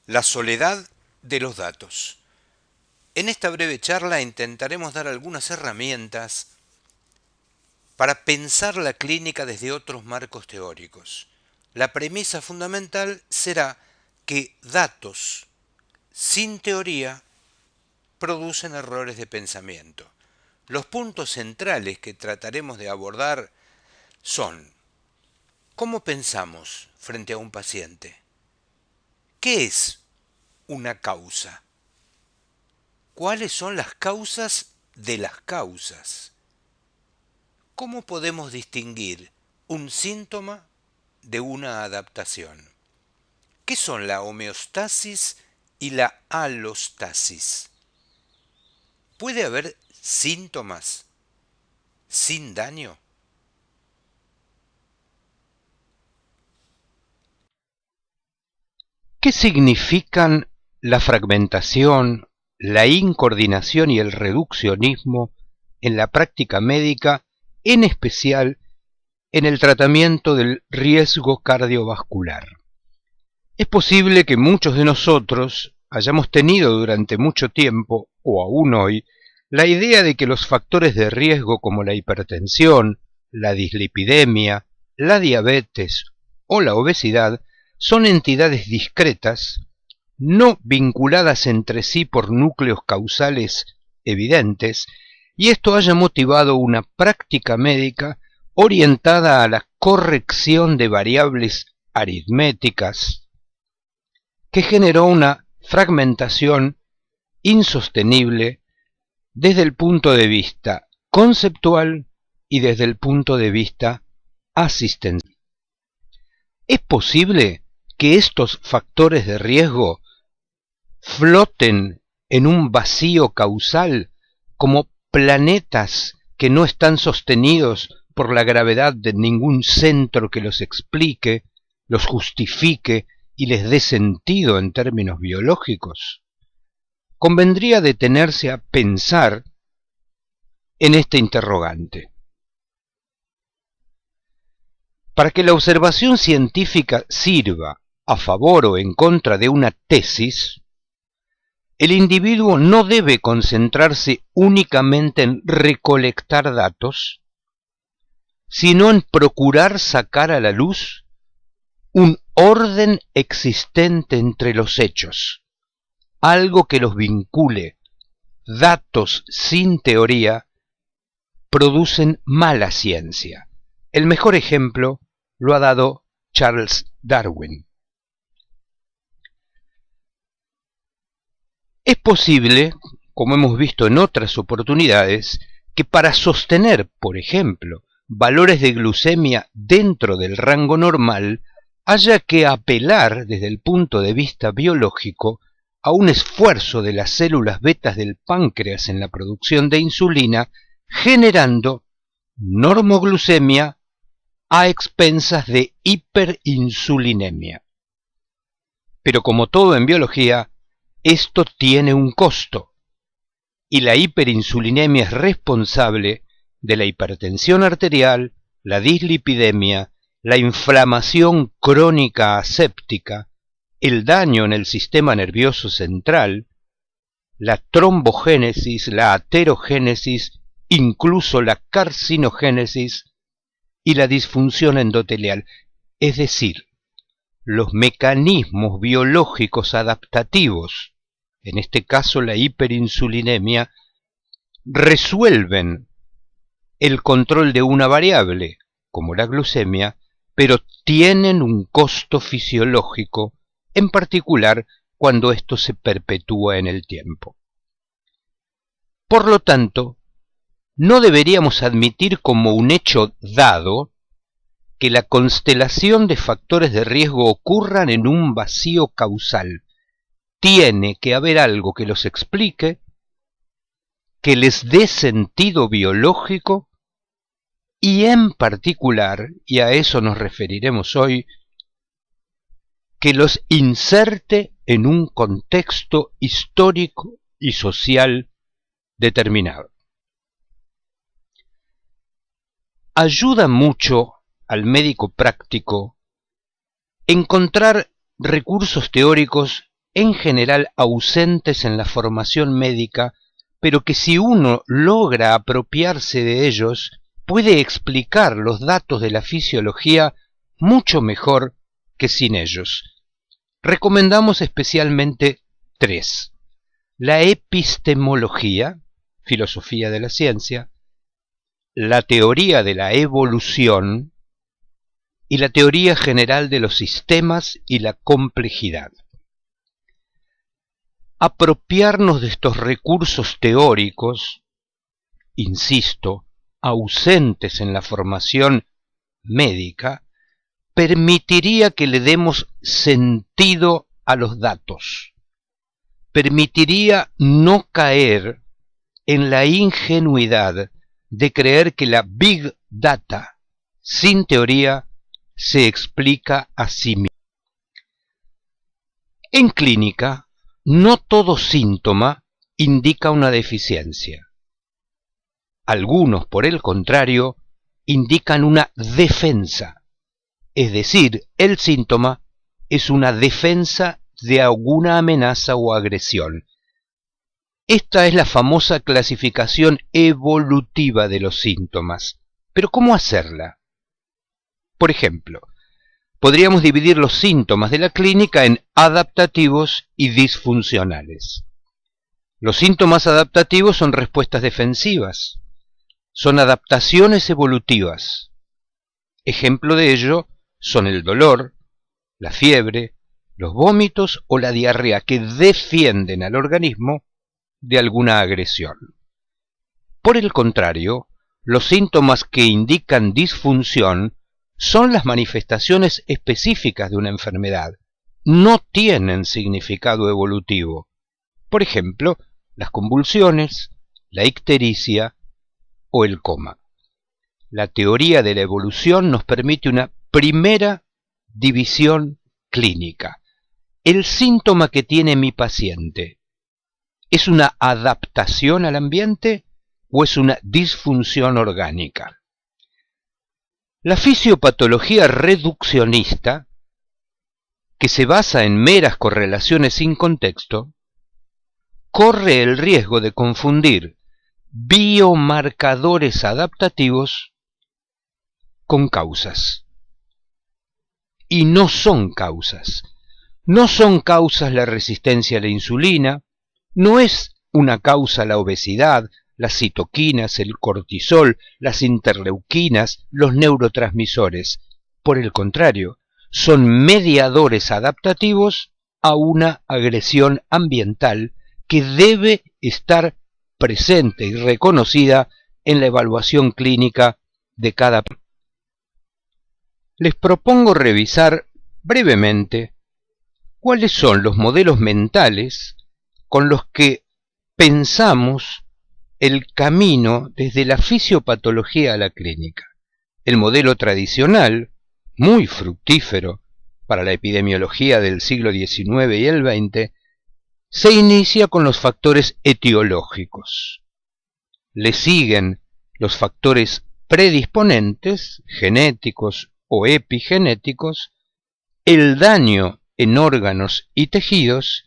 La soledad de los datos. En esta breve charla intentaremos dar algunas herramientas para pensar la clínica desde otros marcos teóricos. La premisa fundamental será que datos sin teoría producen errores de pensamiento. Los puntos centrales que trataremos de abordar son: ¿cómo pensamos frente a un paciente? ¿Qué es una causa? ¿Cuáles son las causas de las causas? ¿Cómo podemos distinguir un síntoma de una adaptación? ¿Qué son la homeostasis y la alostasis? ¿Puede haber síntomas sin daño? ¿Qué significan la fragmentación, la incoordinación y el reduccionismo en la práctica médica, en especial en el tratamiento del riesgo cardiovascular? Es posible que muchos de nosotros hayamos tenido durante mucho tiempo, o aún hoy, la idea de que los factores de riesgo como la hipertensión, la dislipidemia, la diabetes o la obesidad son entidades discretas, no vinculadas entre sí por núcleos causales evidentes, y esto haya motivado una práctica médica orientada a la corrección de variables aritméticas, que generó una fragmentación insostenible desde el punto de vista conceptual y desde el punto de vista asistencial. ¿Es posible que estos factores de riesgo floten en un vacío causal como planetas que no están sostenidos por la gravedad de ningún centro que los explique, los justifique y les dé sentido en términos biológicos? Convendría detenerse a pensar en este interrogante. Para que la observación científica sirva a favor o en contra de una tesis, el individuo no debe concentrarse únicamente en recolectar datos, sino en procurar sacar a la luz un orden existente entre los hechos, algo que los vincule. Datos sin teoría producen mala ciencia. El mejor ejemplo lo ha dado Charles Darwin. Es posible, como hemos visto en otras oportunidades, que para sostener, por ejemplo, valores de glucemia dentro del rango normal, haya que apelar desde el punto de vista biológico a un esfuerzo de las células betas del páncreas en la producción de insulina, generando normoglucemia a expensas de hiperinsulinemia. Pero como todo en biología, esto tiene un costo, y la hiperinsulinemia es responsable de la hipertensión arterial, la dislipidemia, la inflamación crónica aséptica, el daño en el sistema nervioso central, la trombogénesis, la aterogénesis, incluso la carcinogénesis y la disfunción endotelial, es decir, los mecanismos biológicos adaptativos, en este caso la hiperinsulinemia, resuelven el control de una variable, como la glucemia, pero tienen un costo fisiológico, en particular cuando esto se perpetúa en el tiempo. Por lo tanto, no deberíamos admitir como un hecho dado que la constelación de factores de riesgo ocurran en un vacío causal. Tiene que haber algo que los explique, que les dé sentido biológico y en particular, y a eso nos referiremos hoy, que los inserte en un contexto histórico y social determinado. Ayuda mucho al médico práctico encontrar recursos teóricos en general ausentes en la formación médica, pero que si uno logra apropiarse de ellos, puede explicar los datos de la fisiología mucho mejor que sin ellos. Recomendamos especialmente 3: la epistemología, filosofía de la ciencia, la teoría de la evolución y la teoría general de los sistemas y la complejidad. Apropiarnos de estos recursos teóricos, insisto, ausentes en la formación médica, permitiría que le demos sentido a los datos, permitiría no caer en la ingenuidad de creer que la Big Data, sin teoría, se explica a sí misma. En clínica, no todo síntoma indica una deficiencia. Algunos, por el contrario, indican una defensa, es decir, el síntoma es una defensa de alguna amenaza o agresión. Esta es la famosa clasificación evolutiva de los síntomas. Pero ¿cómo hacerla? Por ejemplo, podríamos dividir los síntomas de la clínica en adaptativos y disfuncionales. Los síntomas adaptativos son respuestas defensivas, son adaptaciones evolutivas. Ejemplo de ello son el dolor, la fiebre, los vómitos o la diarrea, que defienden al organismo de alguna agresión. Por el contrario, los síntomas que indican disfunción son las manifestaciones específicas de una enfermedad, no tienen significado evolutivo. Por ejemplo, las convulsiones, la ictericia o el coma. La teoría de la evolución nos permite una primera división clínica. El síntoma que tiene mi paciente, ¿es una adaptación al ambiente o es una disfunción orgánica? La fisiopatología reduccionista, que se basa en meras correlaciones sin contexto, corre el riesgo de confundir biomarcadores adaptativos con causas. Y no son causas. No son causas la resistencia a la insulina, no es una causa la obesidad, las citoquinas, el cortisol, las interleuquinas, los neurotransmisores. Por el contrario, son mediadores adaptativos a una agresión ambiental que debe estar presente y reconocida en la evaluación clínica de cada paciente. Les propongo revisar brevemente cuáles son los modelos mentales con los que pensamos el camino desde la fisiopatología a la clínica. El modelo tradicional, muy fructífero para la epidemiología del siglo XIX y el XX, se inicia con los factores etiológicos. Le siguen los factores predisponentes, genéticos o epigenéticos, el daño en órganos y tejidos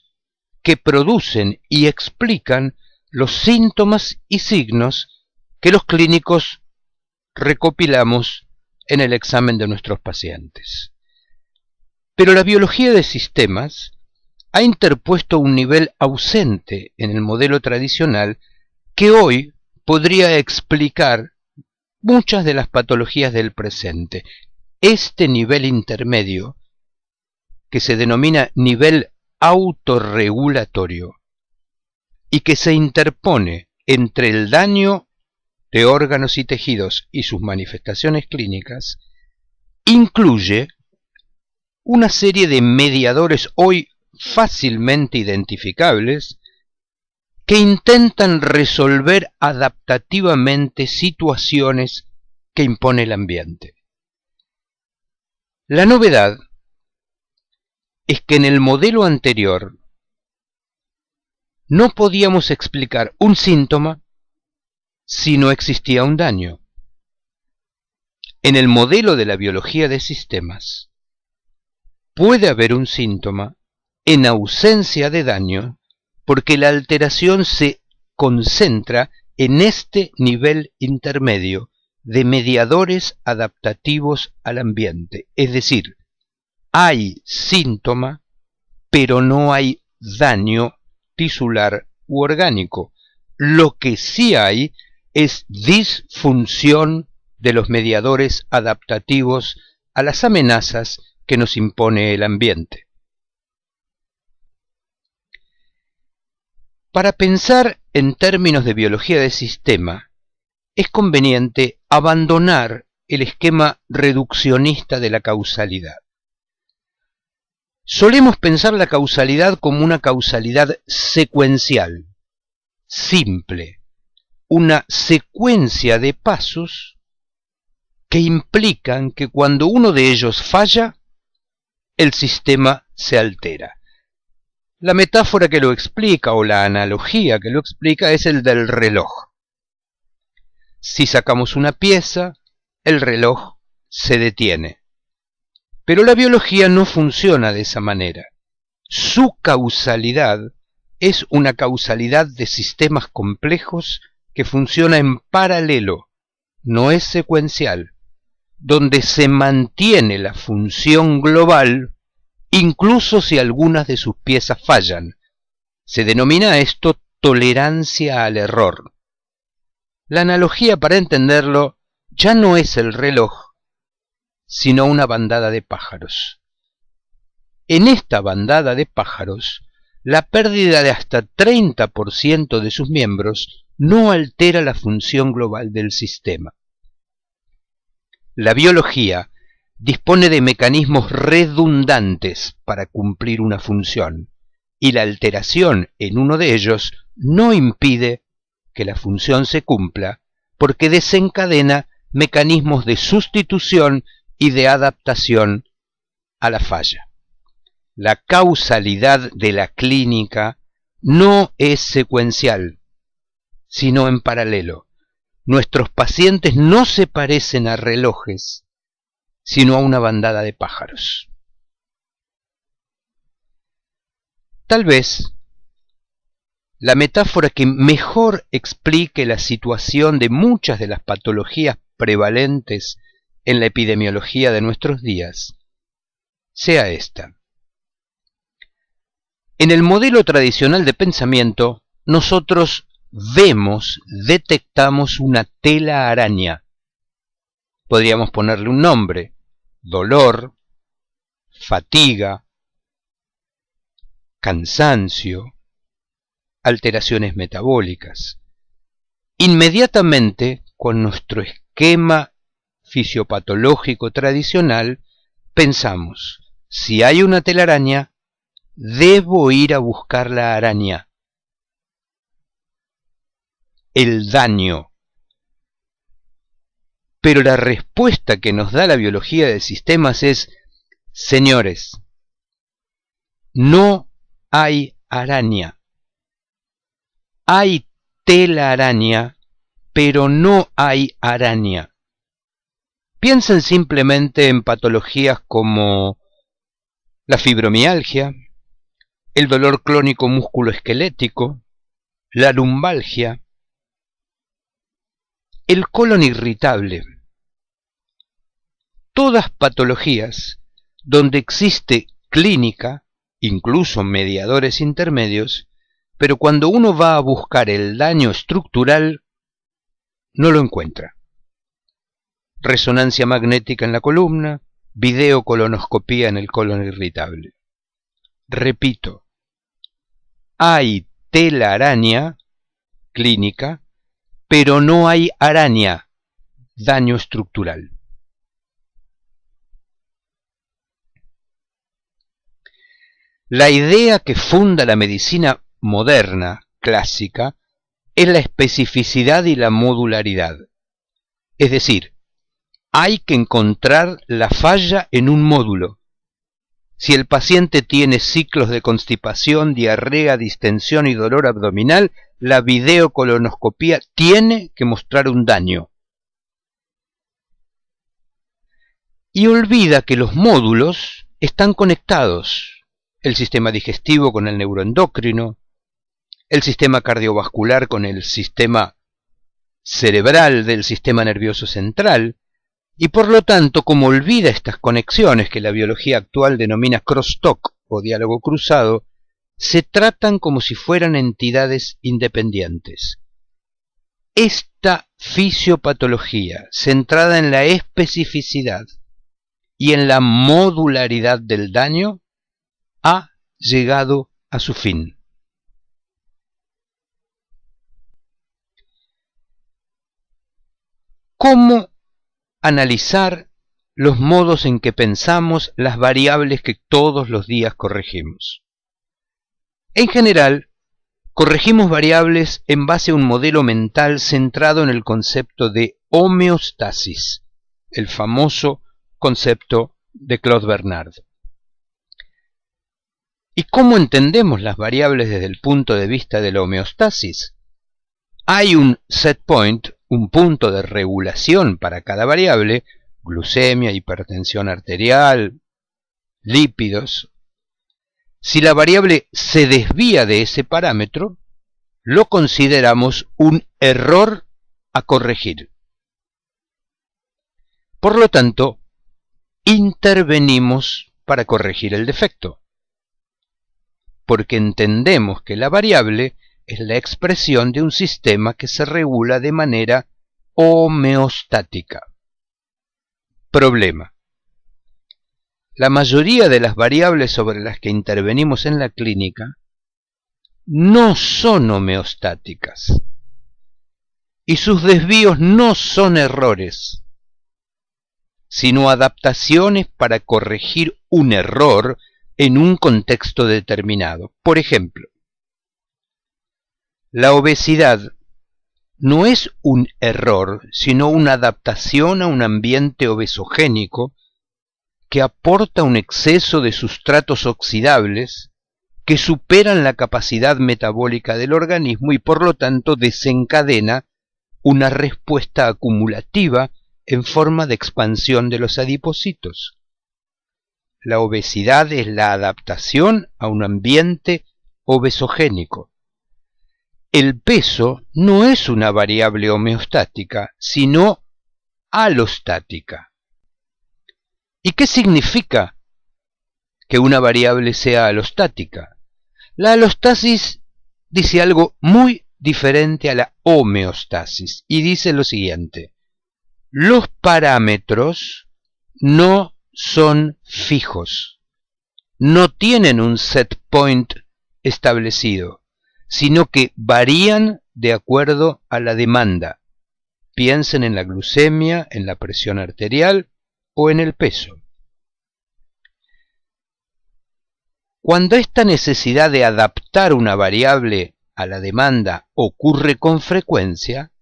que producen y explican los síntomas y signos que los clínicos recopilamos en el examen de nuestros pacientes. Pero la biología de sistemas ha interpuesto un nivel ausente en el modelo tradicional que hoy podría explicar muchas de las patologías del presente. Este nivel intermedio, que se denomina nivel autorregulatorio y que se interpone entre el daño de órganos y tejidos y sus manifestaciones clínicas, incluye una serie de mediadores hoy fácilmente identificables que intentan resolver adaptativamente situaciones que impone el ambiente. La novedad es que en el modelo anterior no podíamos explicar un síntoma si no existía un daño. En el modelo de la biología de sistemas puede haber un síntoma en ausencia de daño, porque la alteración se concentra en este nivel intermedio de mediadores adaptativos al ambiente. Es decir, hay síntoma, pero no hay daño tisular u orgánico. Lo que sí hay es disfunción de los mediadores adaptativos a las amenazas que nos impone el ambiente. Para pensar en términos de biología de sistema, es conveniente abandonar el esquema reduccionista de la causalidad. Solemos pensar la causalidad como una causalidad secuencial, simple, una secuencia de pasos que implican que cuando uno de ellos falla, el sistema se altera. La metáfora que lo explica o la analogía que lo explica es el del reloj. Si sacamos una pieza, el reloj se detiene. Pero la biología no funciona de esa manera. Su causalidad es una causalidad de sistemas complejos que funciona en paralelo, no es secuencial, donde se mantiene la función global incluso si algunas de sus piezas fallan. Se denomina esto tolerancia al error. La analogía para entenderlo ya no es el reloj, sino una bandada de pájaros. En esta bandada de pájaros, la pérdida de hasta 30% de sus miembros no altera la función global del sistema. La biología dispone de mecanismos redundantes para cumplir una función, y la alteración en uno de ellos no impide que la función se cumpla, porque desencadena mecanismos de sustitución y de adaptación a la falla. La causalidad de la clínica no es secuencial, sino en paralelo. Nuestros pacientes no se parecen a relojes, sino a una bandada de pájaros. Tal vez la metáfora que mejor explique la situación de muchas de las patologías prevalentes en la epidemiología de nuestros días sea esta. En el modelo tradicional de pensamiento, nosotros detectamos una tela araña. Podríamos ponerle un nombre: dolor, fatiga, cansancio, alteraciones metabólicas. Inmediatamente, con nuestro esquema fisiopatológico tradicional, pensamos: si hay una telaraña, debo ir a buscar la araña. El daño. Pero la respuesta que nos da la biología de sistemas es: señores, no hay araña. Hay telaraña, pero no hay araña. Piensen simplemente en patologías como la fibromialgia, el dolor crónico musculoesquelético, la lumbalgia, el colon irritable. Todas patologías donde existe clínica, incluso mediadores intermedios, pero cuando uno va a buscar el daño estructural, no lo encuentra. Resonancia magnética en la columna, videocolonoscopía en el colon irritable. Repito, hay telaraña clínica, pero no hay araña, daño estructural. La idea que funda la medicina moderna, clásica, es la especificidad y la modularidad. Es decir, hay que encontrar la falla en un módulo. Si el paciente tiene ciclos de constipación, diarrea, distensión y dolor abdominal, la videocolonoscopía tiene que mostrar un daño. Y olvida que los módulos están conectados. el sistema digestivo con el neuroendocrino, el sistema cardiovascular con el sistema cerebral del sistema nervioso central, y por lo tanto, como olvida estas conexiones que la biología actual denomina crosstalk o diálogo cruzado, se tratan como si fueran entidades independientes. Esta fisiopatología, centrada en la especificidad y en la modularidad del daño, ha llegado a su fin. ¿Cómo analizar los modos en que pensamos las variables que todos los días corregimos? En general, corregimos variables en base a un modelo mental centrado en el concepto de homeostasis, el famoso concepto de Claude Bernard. ¿Y cómo entendemos las variables desde el punto de vista de la homeostasis? Hay un set point, un punto de regulación para cada variable, glucemia, hipertensión arterial, lípidos. Si la variable se desvía de ese parámetro, lo consideramos un error a corregir. Por lo tanto, intervenimos para corregir el defecto, porque entendemos que la variable es la expresión de un sistema que se regula de manera homeostática. Problema: la mayoría de las variables sobre las que intervenimos en la clínica no son homeostáticas, y sus desvíos no son errores, sino adaptaciones para corregir un error en un contexto determinado. Por ejemplo, la obesidad no es un error, sino una adaptación a un ambiente obesogénico que aporta un exceso de sustratos oxidables que superan la capacidad metabólica del organismo y por lo tanto desencadena una respuesta acumulativa en forma de expansión de los adipocitos. La obesidad es la adaptación a un ambiente obesogénico. El peso no es una variable homeostática, sino alostática. ¿Y qué significa que una variable sea alostática? La alostasis dice algo muy diferente a la homeostasis y dice lo siguiente: los parámetros no son fijos, no tienen un set point establecido, sino que varían de acuerdo a la demanda. Piensen en la glucemia, en la presión arterial o en el peso. Cuando esta necesidad de adaptar una variable a la demanda ocurre con frecuencia,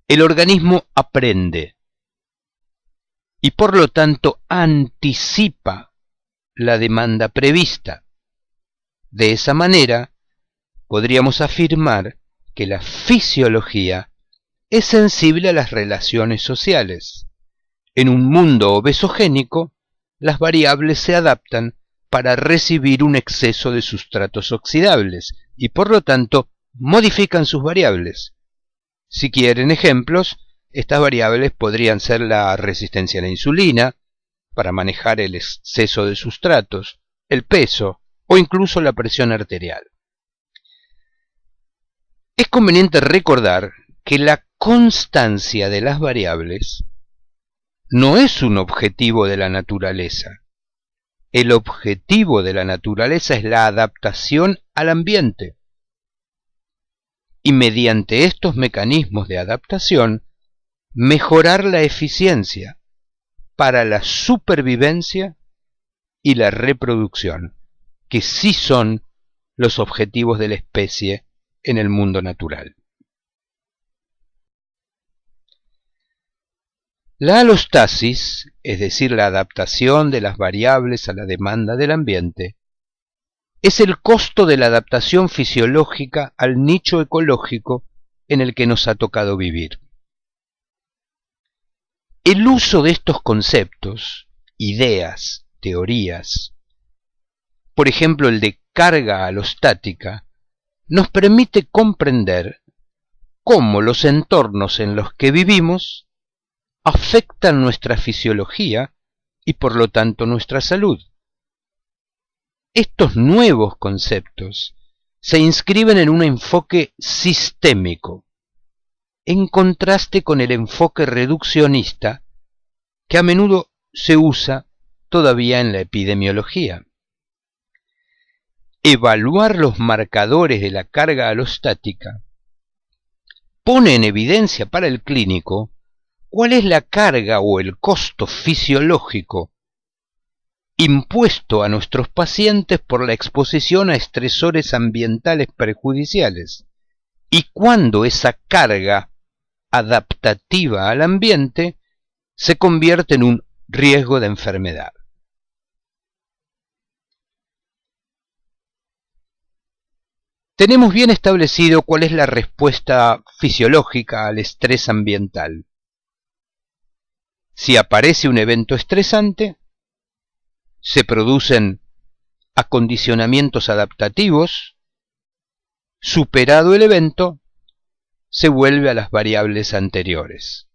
el organismo aprende y por lo tanto anticipa la demanda prevista. De esa manera, podríamos afirmar que la fisiología es sensible a las relaciones sociales. En un mundo obesogénico, las variables se adaptan para recibir un exceso de sustratos oxidables y por lo tanto modifican sus variables. Si quieren ejemplos, estas variables podrían ser la resistencia a la insulina, para manejar el exceso de sustratos, el peso o incluso la presión arterial. Es conveniente recordar que la constancia de las variables no es un objetivo de la naturaleza. El objetivo de la naturaleza es la adaptación al ambiente. Y mediante estos mecanismos de adaptación, mejorar la eficiencia para la supervivencia y la reproducción, que sí son los objetivos de la especie en el mundo natural. La alostasis, es decir, la adaptación de las variables a la demanda del ambiente, es el costo de la adaptación fisiológica al nicho ecológico en el que nos ha tocado vivir. El uso de estos conceptos, ideas, teorías, por ejemplo el de carga alostática, nos permite comprender cómo los entornos en los que vivimos afectan nuestra fisiología y por lo tanto nuestra salud. Estos nuevos conceptos se inscriben en un enfoque sistémico, en contraste con el enfoque reduccionista que a menudo se usa todavía en la epidemiología. Evaluar los marcadores de la carga alostática pone en evidencia para el clínico cuál es la carga o el costo fisiológico impuesto a nuestros pacientes por la exposición a estresores ambientales perjudiciales y cuándo esa carga adaptativa al ambiente se convierte en un riesgo de enfermedad. Tenemos bien establecido cuál es la respuesta fisiológica al estrés ambiental. Si aparece un evento estresante, se producen acondicionamientos adaptativos. Superado el evento, se vuelve a las variables anteriores.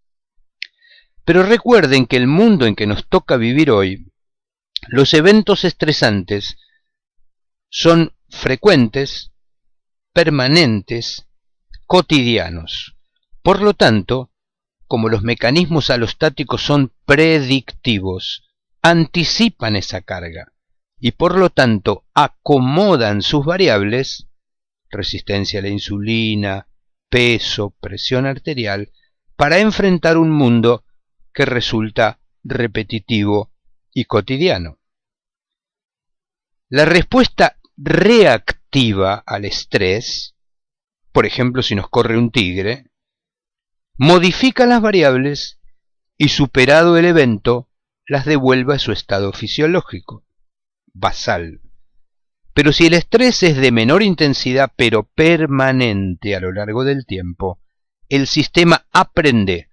Pero recuerden que el mundo en que nos toca vivir hoy, los eventos estresantes son frecuentes, permanentes, cotidianos. Por lo tanto, como los mecanismos alostáticos son predictivos, anticipan esa carga y por lo tanto acomodan sus variables, resistencia a la insulina, peso, presión arterial, para enfrentar un mundo que resulta repetitivo y cotidiano. La respuesta reactiva al estrés, por ejemplo si nos corre un tigre, modifica las variables y superado el evento las devuelve a su estado fisiológico, basal. Pero si el estrés es de menor intensidad pero permanente a lo largo del tiempo, el sistema aprende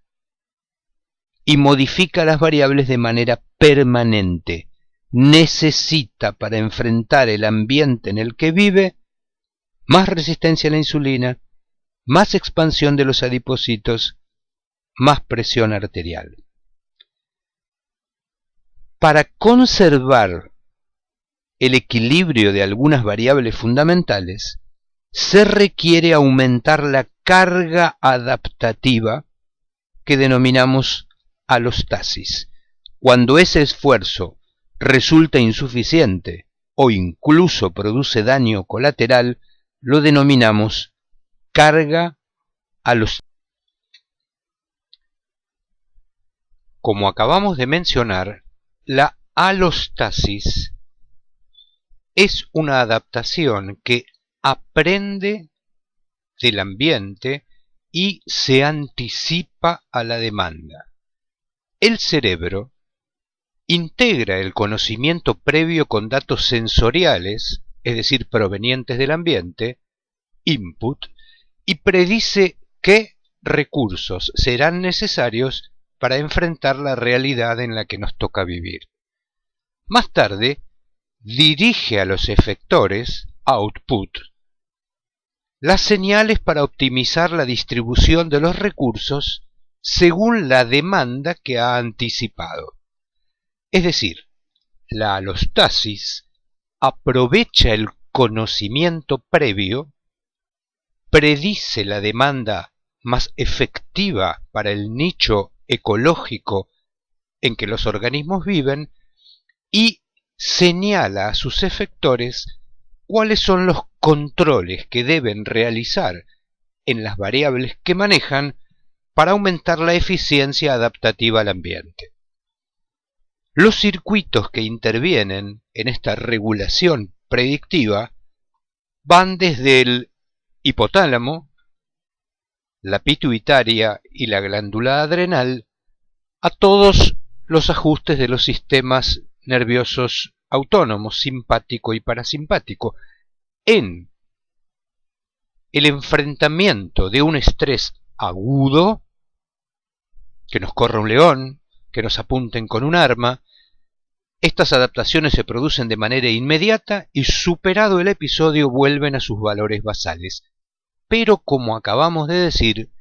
y modifica las variables de manera permanente. Necesita para enfrentar el ambiente en el que vive más resistencia a la insulina, más expansión de los adipocitos, más presión arterial. Para conservar el equilibrio de algunas variables fundamentales, se requiere aumentar la carga adaptativa que denominamos alostasis. Cuando ese esfuerzo resulta insuficiente o incluso produce daño colateral, lo denominamos carga alostática. Como acabamos de mencionar, la alostasis es una adaptación que aprende del ambiente y se anticipa a la demanda. El cerebro integra el conocimiento previo con datos sensoriales, es decir, provenientes del ambiente, input, y predice qué recursos serán necesarios para enfrentar la realidad en la que nos toca vivir. Más tarde, dirige a los efectores, output, las señales para optimizar la distribución de los recursos según la demanda que ha anticipado. Es decir, la alostasis aprovecha el conocimiento previo, predice la demanda más efectiva para el nicho ecológico en que los organismos viven y señala a sus efectores cuáles son los controles que deben realizar en las variables que manejan para aumentar la eficiencia adaptativa al ambiente. Los circuitos que intervienen en esta regulación predictiva van desde el hipotálamo, la pituitaria y la glándula adrenal a todos los ajustes de los sistemas nerviosos autónomos, simpático y parasimpático, en el enfrentamiento de un estrés agudo, que nos corra un león, que nos apunten con un arma, Estas adaptaciones se producen de manera inmediata y superado el episodio vuelven a sus valores basales. Pero como acabamos de decir,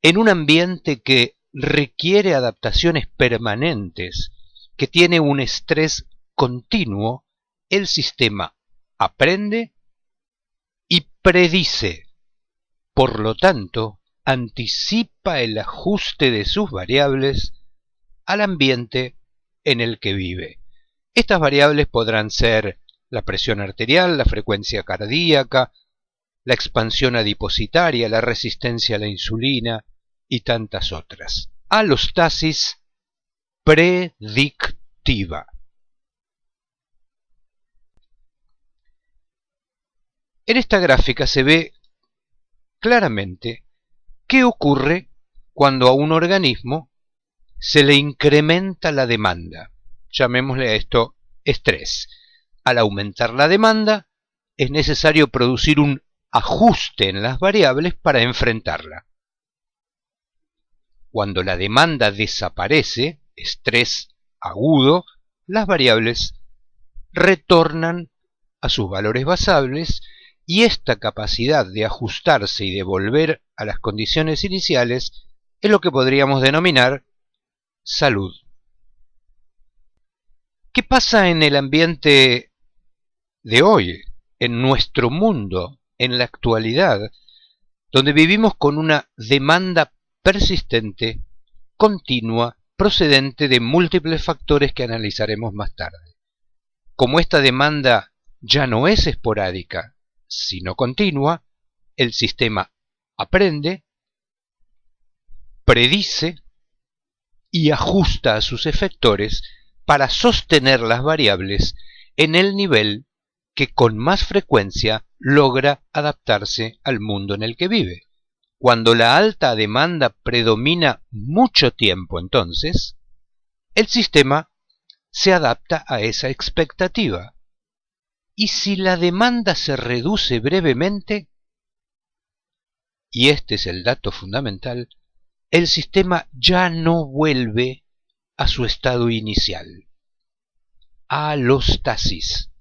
en un ambiente que requiere adaptaciones permanentes, que tiene un estrés continuo, el sistema aprende y predice. Por lo tanto, anticipa el ajuste de sus variables al ambiente en el que vive. Estas variables podrán ser la presión arterial, la frecuencia cardíaca, la expansión adipositaria, la resistencia a la insulina y tantas otras. Alostasis predictiva. En esta gráfica se ve claramente qué ocurre cuando a un organismo se le incrementa la demanda. Llamémosle a esto estrés. Al aumentar la demanda, es necesario producir un ajuste en las variables para enfrentarla. Cuando la demanda desaparece, estrés agudo, las variables retornan a sus valores basables y esta capacidad de ajustarse y de volver a las condiciones iniciales es lo que podríamos denominar salud. ¿Qué pasa en el ambiente de hoy, en nuestro mundo, en la actualidad, donde vivimos con una demanda persistente, continua, procedente de múltiples factores que analizaremos más tarde? Como esta demanda ya no es esporádica, sino continua, el sistema aprende, predice y ajusta a sus efectores para sostener las variables en el nivel que con más frecuencia logra adaptarse al mundo en el que vive. Cuando la alta demanda predomina mucho tiempo, entonces, el sistema se adapta a esa expectativa. Y si la demanda se reduce brevemente, y este es el dato fundamental, el sistema ya no vuelve a su estado inicial. Alostasis.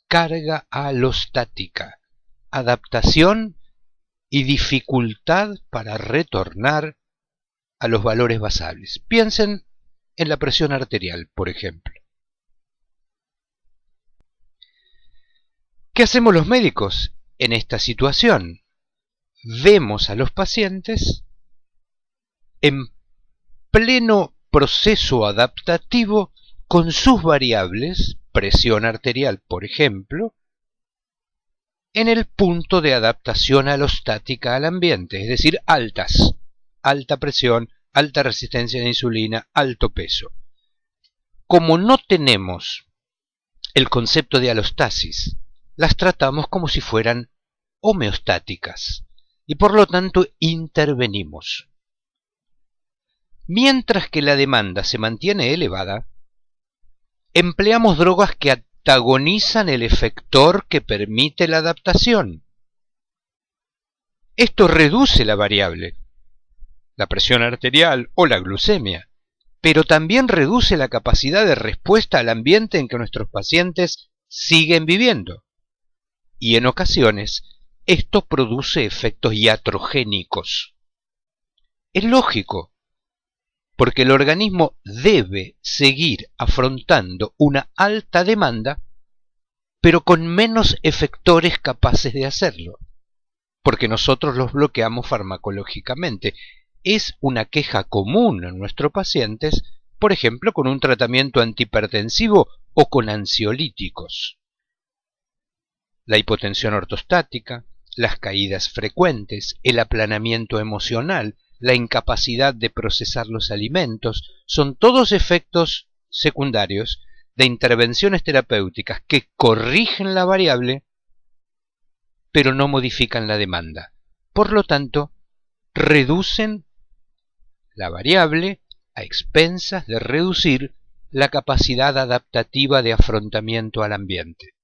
Carga alostática. Adaptación y dificultad para retornar a los valores basables. Piensen en la presión arterial, por ejemplo. ¿Qué hacemos los médicos en esta situación? Vemos a los pacientes en pleno proceso adaptativo con sus variables, presión arterial, por ejemplo, en el punto de adaptación alostática al ambiente, es decir, altas, alta presión, alta resistencia a la insulina, alto peso. Como no tenemos el concepto de alostasis, las tratamos como si fueran homeostáticas y por lo tanto intervenimos. Mientras que la demanda se mantiene elevada, empleamos drogas que antagonizan el efector que permite la adaptación. Esto reduce la variable, la presión arterial o la glucemia, pero también reduce la capacidad de respuesta al ambiente en que nuestros pacientes siguen viviendo. Y en ocasiones, esto produce efectos iatrogénicos. Es lógico, porque el organismo debe seguir afrontando una alta demanda, pero con menos efectores capaces de hacerlo, porque nosotros los bloqueamos farmacológicamente. Es una queja común en nuestros pacientes, por ejemplo, con un tratamiento antihipertensivo o con ansiolíticos. La hipotensión ortostática, las caídas frecuentes, el aplanamiento emocional, la incapacidad de procesar los alimentos, son todos efectos secundarios de intervenciones terapéuticas que corrigen la variable, pero no modifican la demanda. Por lo tanto, reducen la variable a expensas de reducir la capacidad adaptativa de afrontamiento al ambiente.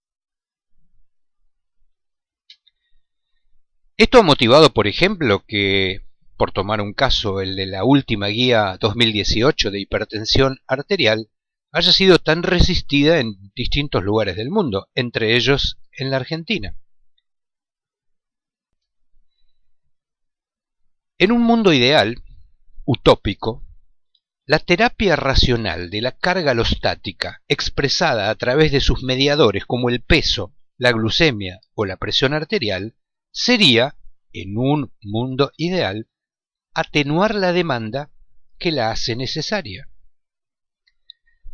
Esto ha motivado, por ejemplo, que, por tomar un caso, el de la última guía 2018 de hipertensión arterial, haya sido tan resistida en distintos lugares del mundo, entre ellos en la Argentina. En un mundo ideal, utópico, la terapia racional de la carga alostática, expresada a través de sus mediadores como el peso, la glucemia o la presión arterial, sería, en un mundo ideal, atenuar la demanda que la hace necesaria.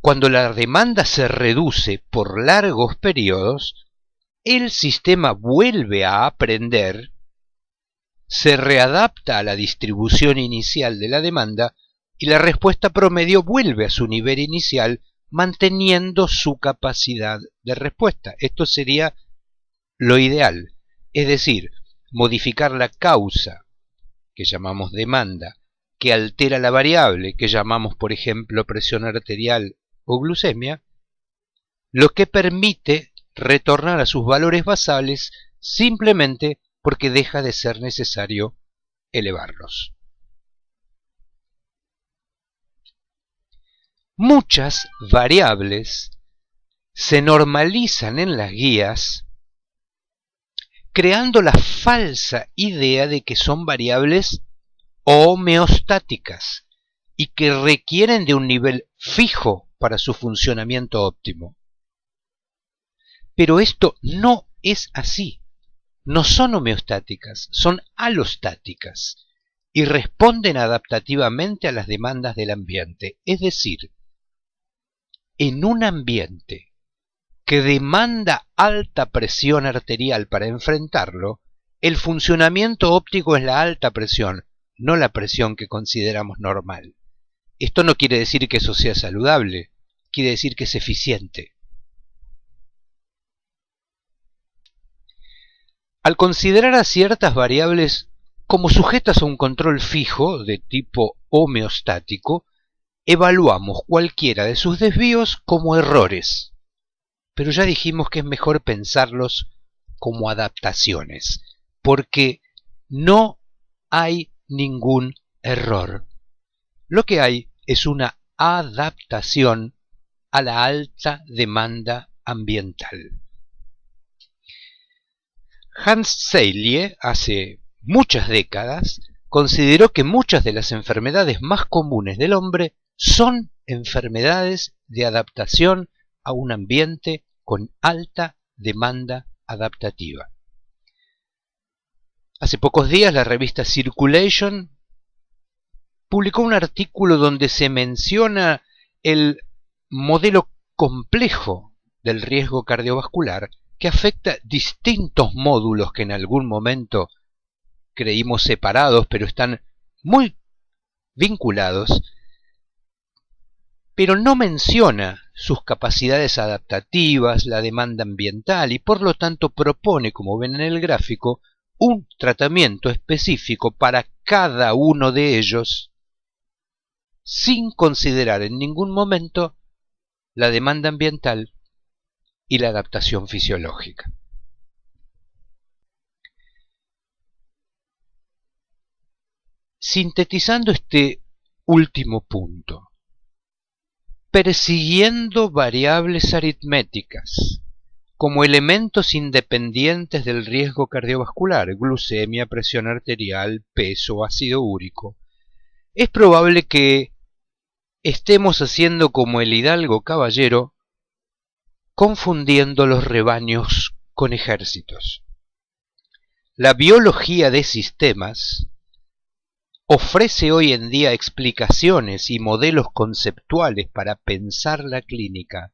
Cuando la demanda se reduce por largos periodos, el sistema vuelve a aprender, se readapta a la distribución inicial de la demanda y la respuesta promedio vuelve a su nivel inicial manteniendo su capacidad de respuesta. Esto sería lo ideal, es decir, modificar la causa, que llamamos demanda, que altera la variable, que llamamos por ejemplo presión arterial o glucemia, lo que permite retornar a sus valores basales simplemente porque deja de ser necesario elevarlos. Muchas variables se normalizan en las guías creando la falsa idea de que son variables homeostáticas y que requieren de un nivel fijo para su funcionamiento óptimo. Pero esto no es así. No son homeostáticas, son alostáticas y responden adaptativamente a las demandas del ambiente. Es decir, en un ambiente que demanda alta presión arterial para enfrentarlo, el funcionamiento óptimo es la alta presión, no la presión que consideramos normal. Esto no quiere decir que eso sea saludable, quiere decir que es eficiente. Al considerar a ciertas variables como sujetas a un control fijo de tipo homeostático, evaluamos cualquiera de sus desvíos como errores. Pero ya dijimos que es mejor pensarlos como adaptaciones, porque no hay ningún error. Lo que hay es una adaptación a la alta demanda ambiental. Hans Selye, hace muchas décadas, consideró que muchas de las enfermedades más comunes del hombre son enfermedades de adaptación a un ambiente con alta demanda adaptativa. Hace pocos días la revista Circulation publicó un artículo donde se menciona el modelo complejo del riesgo cardiovascular que afecta distintos módulos que en algún momento creímos separados, pero están muy vinculados, pero no menciona sus capacidades adaptativas, la demanda ambiental y por lo tanto propone, como ven en el gráfico, un tratamiento específico para cada uno de ellos sin considerar en ningún momento la demanda ambiental y la adaptación fisiológica. Sintetizando este último punto, persiguiendo variables aritméticas como elementos independientes del riesgo cardiovascular, glucemia, presión arterial, peso, ácido úrico, es probable que estemos haciendo como el hidalgo caballero, confundiendo los rebaños con ejércitos. La biología de sistemas ofrece hoy en día explicaciones y modelos conceptuales para pensar la clínica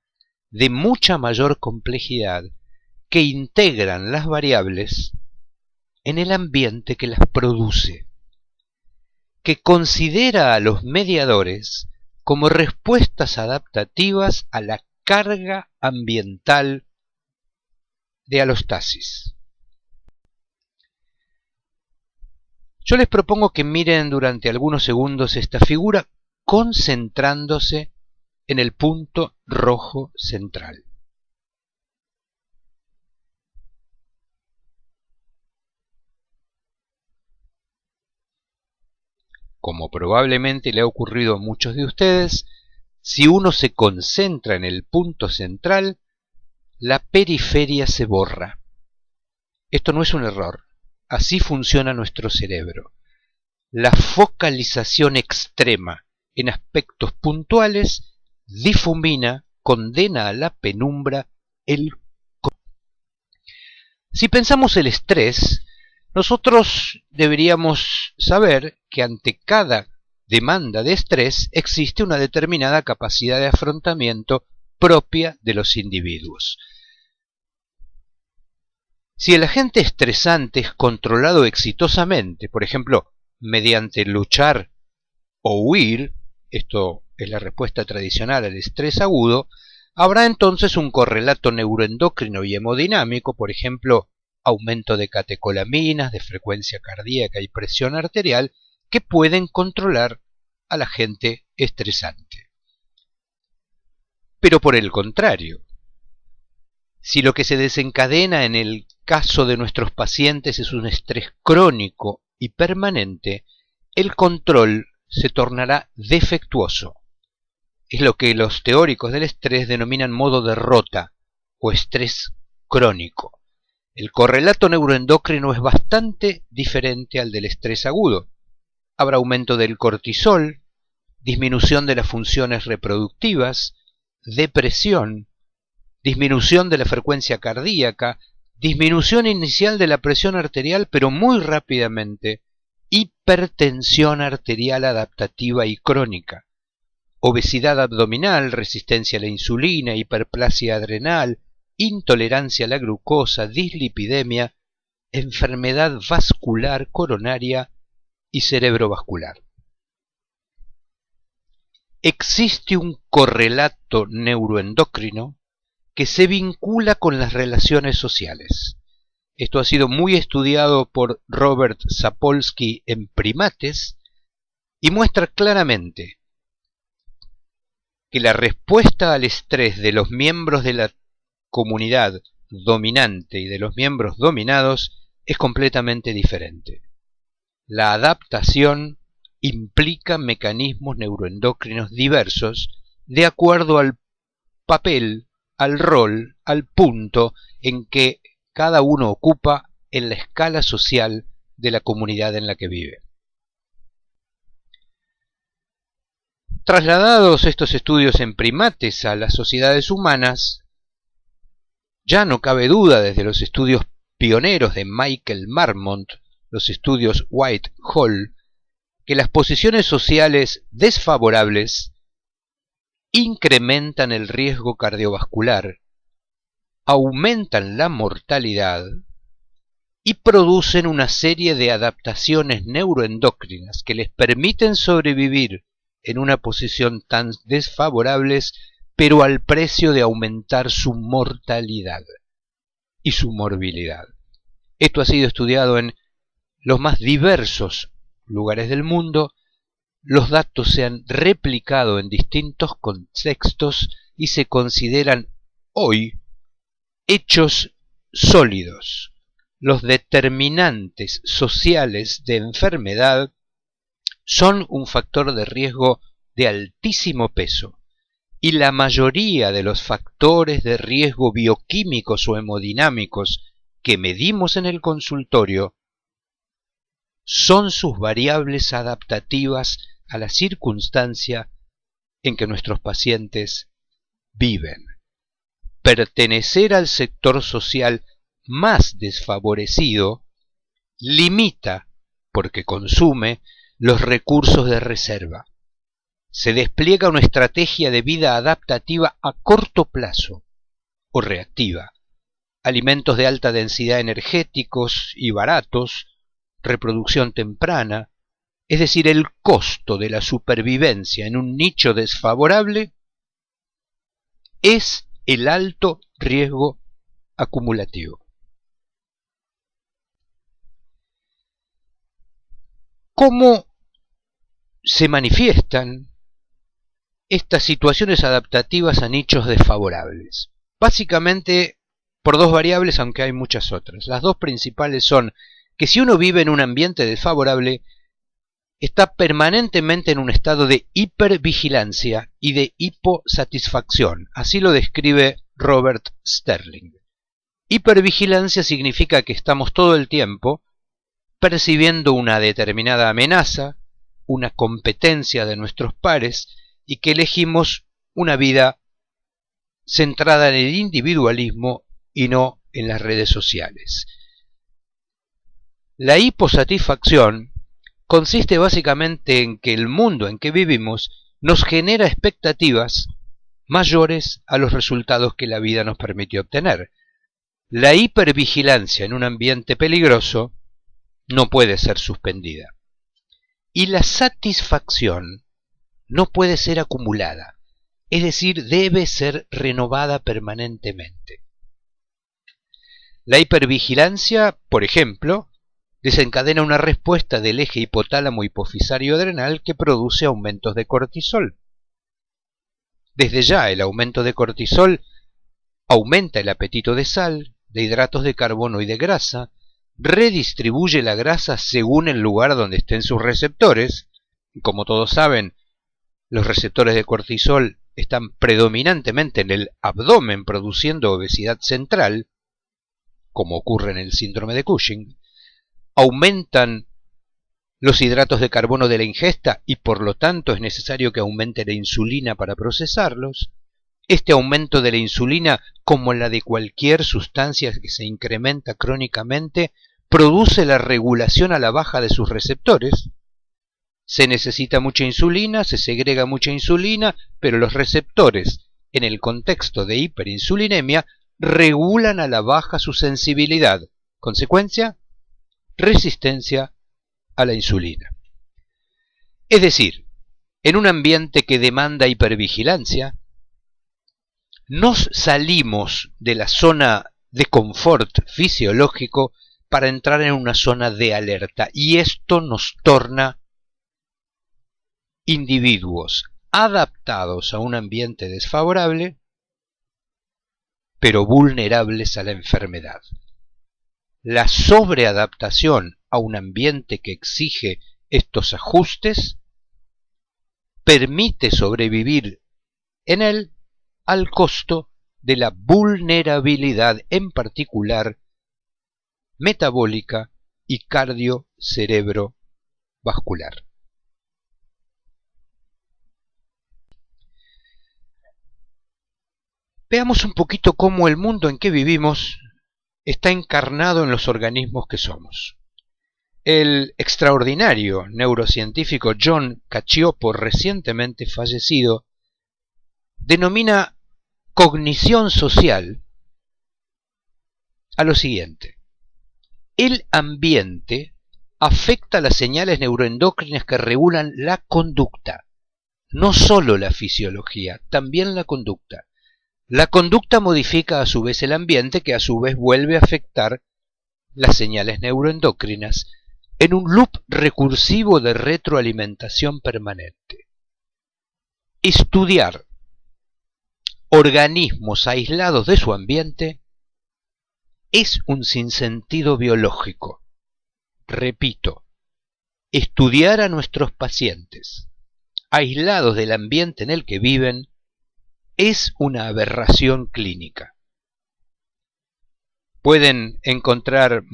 de mucha mayor complejidad que integran las variables en el ambiente que las produce, que considera a los mediadores como respuestas adaptativas a la carga ambiental de alostasis. Yo les propongo que miren durante algunos segundos esta figura concentrándose en el punto rojo central. Como probablemente le ha ocurrido a muchos de ustedes, Si uno se concentra en el punto central, la periferia se borra. Esto no es un error. Así funciona nuestro cerebro. La focalización extrema en aspectos puntuales difumina, condena a la penumbra el. Si pensamos el estrés, nosotros deberíamos saber que ante cada demanda de estrés existe una determinada capacidad de afrontamiento propia de los individuos. Si el agente estresante es controlado exitosamente, por ejemplo, mediante luchar o huir, esto es la respuesta tradicional al estrés agudo, habrá entonces un correlato neuroendocrino y hemodinámico, por ejemplo, aumento de catecolaminas, de frecuencia cardíaca y presión arterial, que pueden controlar al agente estresante. Pero por el contrario, si lo que se desencadena en el caso de nuestros pacientes es un estrés crónico y permanente, el control se tornará defectuoso. Es lo que los teóricos del estrés denominan modo de rota o estrés crónico. El correlato neuroendocrino es bastante diferente al del estrés agudo. Habrá aumento del cortisol, disminución de las funciones reproductivas, depresión, disminución de la frecuencia cardíaca, disminución inicial de la presión arterial, pero muy rápidamente, hipertensión arterial adaptativa y crónica, obesidad abdominal, resistencia a la insulina, hiperplasia adrenal, intolerancia a la glucosa, dislipidemia, enfermedad vascular coronaria y cerebrovascular. Existe un correlato neuroendocrino que se vincula con las relaciones sociales. Esto ha sido muy estudiado por Robert Sapolsky en primates y muestra claramente que la respuesta al estrés de los miembros de la comunidad dominante y de los miembros dominados es completamente diferente. La adaptación implica mecanismos neuroendocrinos diversos de acuerdo al papel, al rol, al punto en que cada uno ocupa en la escala social de la comunidad en la que vive. Trasladados estos estudios en primates a las sociedades humanas, ya no cabe duda desde los estudios pioneros de Michael Marmont, los estudios White-Hall, que las posiciones sociales desfavorables incrementan el riesgo cardiovascular, aumentan la mortalidad y producen una serie de adaptaciones neuroendocrinas que les permiten sobrevivir en una posición tan desfavorables, pero al precio de aumentar su mortalidad y su morbilidad. Esto ha sido estudiado en los más diversos lugares del mundo. Los datos se han replicado en distintos contextos y se consideran hoy hechos sólidos. Los determinantes sociales de enfermedad son un factor de riesgo de altísimo peso y la mayoría de los factores de riesgo bioquímicos o hemodinámicos que medimos en el consultorio son sus variables adaptativas a la circunstancia en que nuestros pacientes viven. Pertenecer al sector social más desfavorecido limita, porque consume, los recursos de reserva. Se despliega una estrategia de vida adaptativa a corto plazo o reactiva. Alimentos de alta densidad energéticos y baratos, reproducción temprana, es decir, el costo de la supervivencia en un nicho desfavorable es el alto riesgo acumulativo. ¿Cómo se manifiestan estas situaciones adaptativas a nichos desfavorables? Básicamente por dos variables, aunque hay muchas otras. Las dos principales son que si uno vive en un ambiente desfavorable, está permanentemente en un estado de hipervigilancia y de hiposatisfacción. Así lo describe Robert Sterling. Hipervigilancia significa que estamos todo el tiempo percibiendo una determinada amenaza, una competencia de nuestros pares y que elegimos una vida centrada en el individualismo y no en las redes sociales. La hiposatisfacción consiste básicamente en que el mundo en que vivimos nos genera expectativas mayores a los resultados que la vida nos permite obtener. La hipervigilancia en un ambiente peligroso no puede ser suspendida. Y la satisfacción no puede ser acumulada, es decir, debe ser renovada permanentemente. La hipervigilancia, por ejemplo, desencadena una respuesta del eje hipotálamo hipofisario adrenal que produce aumentos de cortisol. Desde ya, el aumento de cortisol aumenta el apetito de sal, de hidratos de carbono y de grasa, redistribuye la grasa según el lugar donde estén sus receptores. Como todos saben, los receptores de cortisol están predominantemente en el abdomen, produciendo obesidad central, como ocurre en el síndrome de Cushing. Aumentan los hidratos de carbono de la ingesta y por lo tanto es necesario que aumente la insulina para procesarlos. Este aumento de la insulina, como la de cualquier sustancia que se incrementa crónicamente, produce la regulación a la baja de sus receptores. Se necesita mucha insulina, se segrega mucha insulina, pero los receptores, en el contexto de hiperinsulinemia, regulan a la baja su sensibilidad. Consecuencia, resistencia a la insulina. Es decir, en un ambiente que demanda hipervigilancia, nos salimos de la zona de confort fisiológico para entrar en una zona de alerta, y esto nos torna individuos adaptados a un ambiente desfavorable, pero vulnerables a la enfermedad. La sobreadaptación a un ambiente que exige estos ajustes permite sobrevivir en él al costo de la vulnerabilidad, en particular metabólica y cardio-cerebrovascular. Veamos un poquito cómo el mundo en que vivimos está encarnado en los organismos que somos. El extraordinario neurocientífico John Cacioppo, recientemente fallecido, denomina cognición social a lo siguiente: el ambiente afecta las señales neuroendocrinas que regulan la conducta, no solo la fisiología, también la conducta. La conducta modifica a su vez el ambiente, que a su vez vuelve a afectar las señales neuroendocrinas en un loop recursivo de retroalimentación permanente. Estudiar organismos aislados de su ambiente es un sinsentido biológico. Repito, estudiar a nuestros pacientes aislados del ambiente en el que viven es una aberración clínica. Pueden encontrar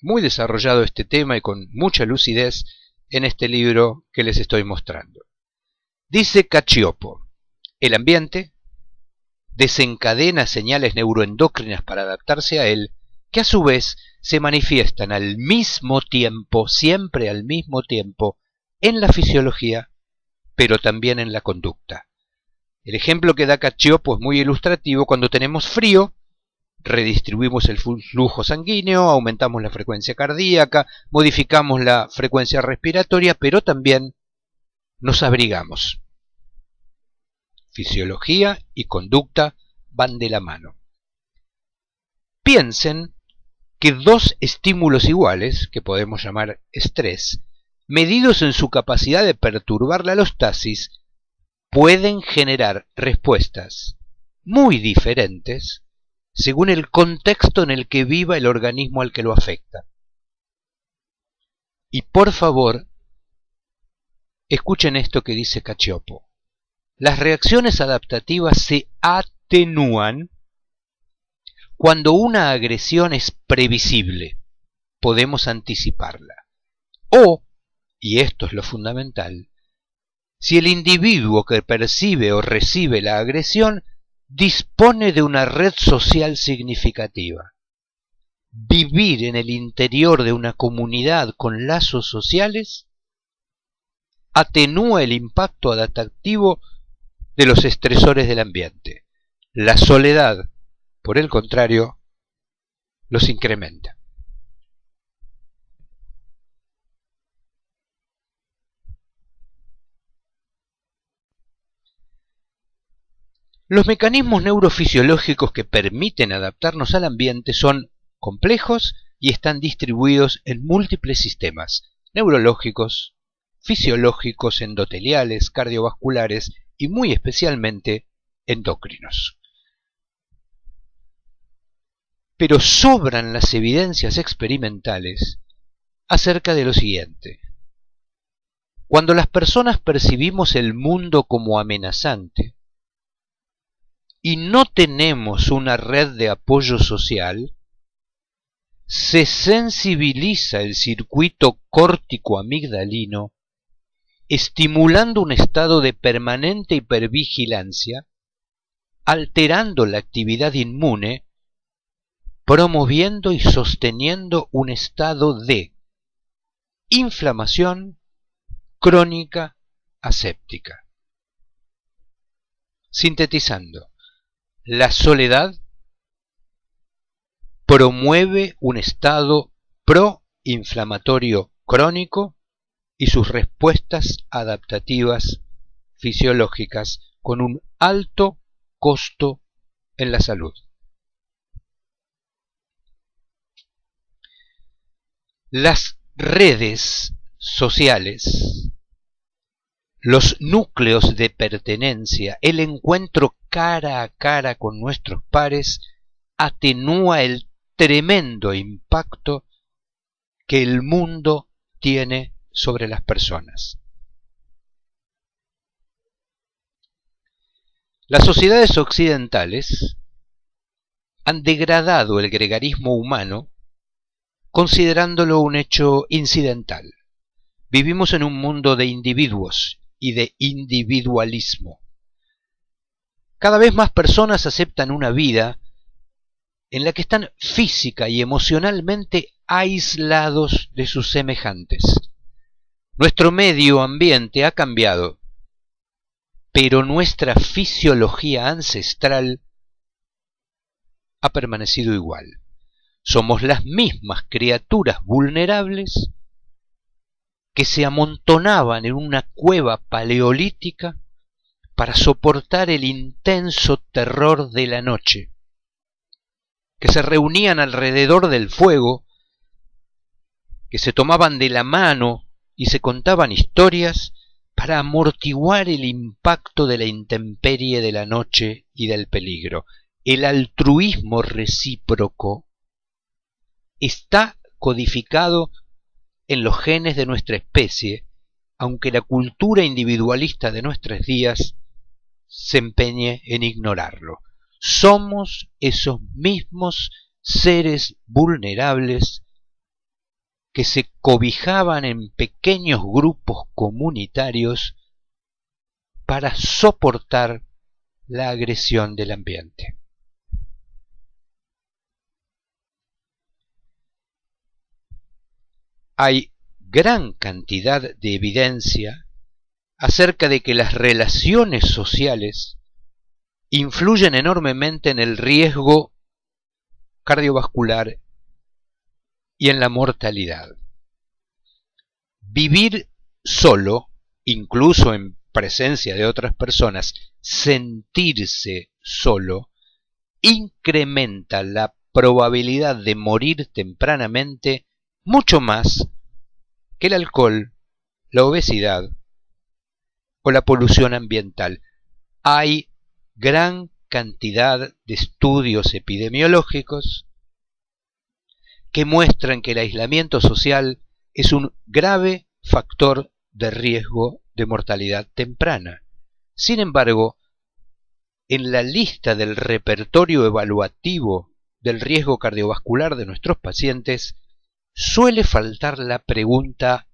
muy desarrollado este tema y con mucha lucidez en este libro que les estoy mostrando. Dice Cacioppo, el ambiente desencadena señales neuroendocrinas para adaptarse a él, que a su vez se manifiestan al mismo tiempo, siempre al mismo tiempo, en la fisiología, pero también en la conducta. El ejemplo que da Cacioppo es muy ilustrativo. Cuando tenemos frío, redistribuimos el flujo sanguíneo, aumentamos la frecuencia cardíaca, modificamos la frecuencia respiratoria, pero también nos abrigamos. Fisiología y conducta van de la mano. Piensen que dos estímulos iguales, que podemos llamar estrés, medidos en su capacidad de perturbar la alostasis, pueden generar respuestas muy diferentes según el contexto en el que viva el organismo al que lo afecta. Y por favor, Escuchen esto que dice Cacioppo. Las reacciones adaptativas se atenúan cuando una agresión es previsible, podemos anticiparla. O, y esto es lo fundamental, si el individuo que percibe o recibe la agresión dispone de una red social significativa. Vivir en el interior de una comunidad con lazos sociales atenúa el impacto adaptativo de los estresores del ambiente. La soledad, por el contrario, los incrementa. Los mecanismos neurofisiológicos que permiten adaptarnos al ambiente son complejos y están distribuidos en múltiples sistemas neurológicos, fisiológicos, endoteliales, cardiovasculares y muy especialmente endocrinos. Pero sobran las evidencias experimentales acerca de lo siguiente. Cuando las personas percibimos el mundo como amenazante y no tenemos una red de apoyo social, se sensibiliza el circuito córtico-amigdalino, estimulando un estado de permanente hipervigilancia, alterando la actividad inmune, promoviendo y sosteniendo un estado de inflamación crónica aséptica. Sintetizando, la soledad promueve un estado proinflamatorio crónico y sus respuestas adaptativas fisiológicas con un alto costo en la salud. Las redes sociales, los núcleos de pertenencia, el encuentro cara a cara con nuestros pares, atenúa el tremendo impacto que el mundo tiene sobre las personas. Las sociedades occidentales han degradado el gregarismo humano considerándolo un hecho incidental. Vivimos en un mundo de individuos y de individualismo. Cada vez más personas aceptan una vida en la que están física y emocionalmente aislados de sus semejantes. Nuestro medio ambiente ha cambiado, pero nuestra fisiología ancestral ha permanecido igual. Somos las mismas criaturas vulnerables que se amontonaban en una cueva paleolítica para soportar el intenso terror de la noche, que se reunían alrededor del fuego, que se tomaban de la mano y se contaban historias para amortiguar el impacto de la intemperie de la noche y del peligro. El altruismo recíproco está codificado en los genes de nuestra especie, aunque la cultura individualista de nuestros días se empeñe en ignorarlo. Somos esos mismos seres vulnerables que se cobijaban en pequeños grupos comunitarios para soportar la agresión del ambiente. Hay gran cantidad de evidencia acerca de que las relaciones sociales influyen enormemente en el riesgo cardiovascular y en la mortalidad. Vivir solo, incluso en presencia de otras personas, sentirse solo, incrementa la probabilidad de morir tempranamente mucho más que el alcohol, la obesidad o la polución ambiental. Hay gran cantidad de estudios epidemiológicos que muestran que el aislamiento social es un grave factor de riesgo de mortalidad temprana. Sin embargo, en la lista del repertorio evaluativo del riesgo cardiovascular de nuestros pacientes suele faltar la pregunta: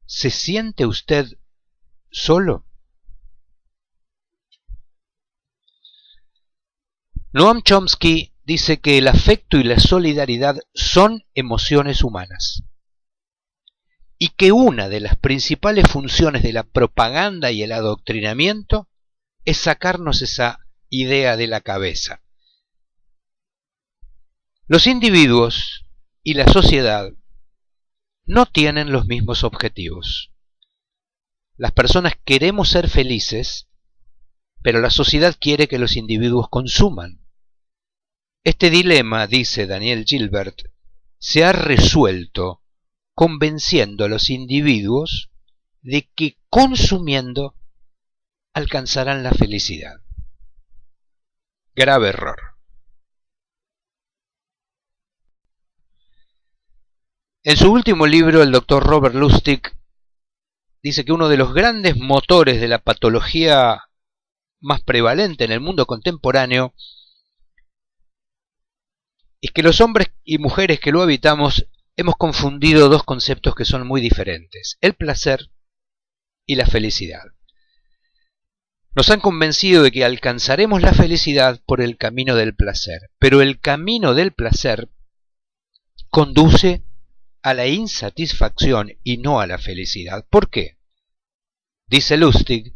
¿se siente usted solo? Noam Chomsky dice que el afecto y la solidaridad son emociones humanas y que una de las principales funciones de la propaganda y el adoctrinamiento es sacarnos esa idea de la cabeza. Los individuos y la sociedad no tienen los mismos objetivos. Las personas queremos ser felices, pero la sociedad quiere que los individuos consuman. Este dilema, dice Daniel Gilbert, se ha resuelto convenciendo a los individuos de que consumiendo alcanzarán la felicidad. Grave error. En su último libro, el doctor Robert Lustig dice que uno de los grandes motores de la patología más prevalente en el mundo contemporáneo es que los hombres y mujeres que lo habitamos hemos confundido dos conceptos que son muy diferentes: el placer y la felicidad. Nos han convencido de que alcanzaremos la felicidad por el camino del placer, pero el camino del placer conduce a la insatisfacción y no a la felicidad. ¿Por qué? Dice Lustig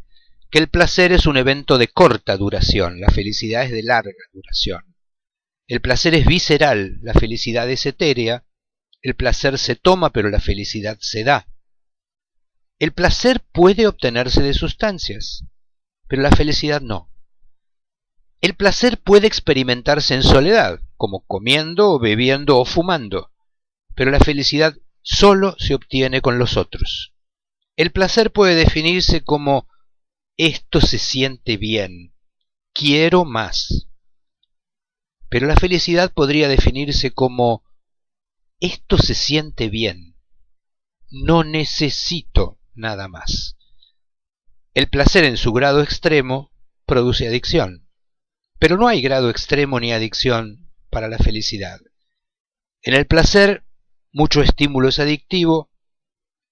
que el placer es un evento de corta duración, la felicidad es de larga duración. El placer es visceral, la felicidad es etérea. El placer se toma, pero la felicidad se da. El placer puede obtenerse de sustancias, pero la felicidad no. El placer puede experimentarse en soledad, como comiendo, bebiendo o fumando, pero la felicidad solo se obtiene con los otros. El placer puede definirse como: esto se siente bien, quiero más. Pero la felicidad podría definirse como: esto se siente bien, no necesito nada más. El placer en su grado extremo produce adicción, pero no hay grado extremo ni adicción para la felicidad. En el placer, mucho estímulo es adictivo,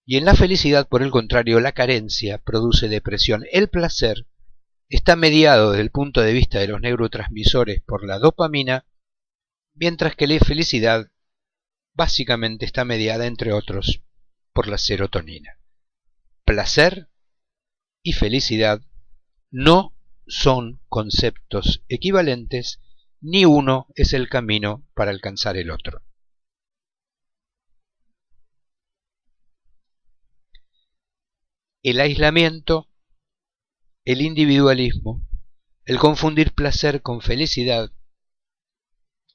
y en la felicidad, por el contrario, la carencia produce depresión. El placer está mediado desde el punto de vista de los neurotransmisores por la dopamina, mientras que la felicidad básicamente está mediada, entre otros, por la serotonina. Placer y felicidad no son conceptos equivalentes, ni uno es el camino para alcanzar el otro. El aislamiento, el individualismo, el confundir placer con felicidad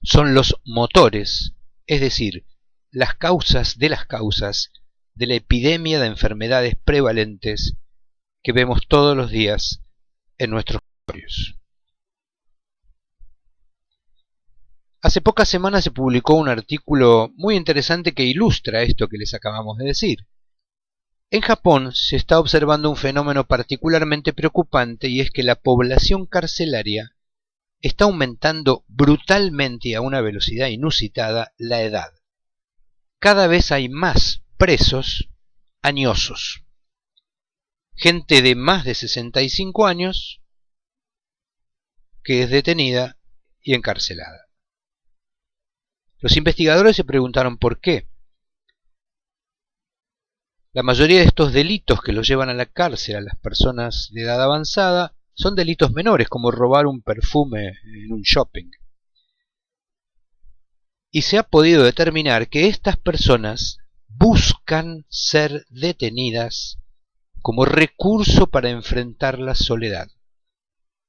son los motores, es decir, las causas de la epidemia de enfermedades prevalentes que vemos todos los días en nuestros territorios. Hace pocas semanas se publicó un artículo muy interesante que ilustra esto que les acabamos de decir. En Japón se está observando un fenómeno particularmente preocupante, y es que la población carcelaria está aumentando brutalmente y a una velocidad inusitada la edad. Cada vez hay más presos añosos. Gente de más de 65 años que es detenida y encarcelada. Los investigadores se preguntaron por qué. La mayoría de estos delitos que los llevan a la cárcel a las personas de edad avanzada son delitos menores, como robar un perfume en un shopping. Y se ha podido determinar que estas personas buscan ser detenidas como recurso para enfrentar la soledad.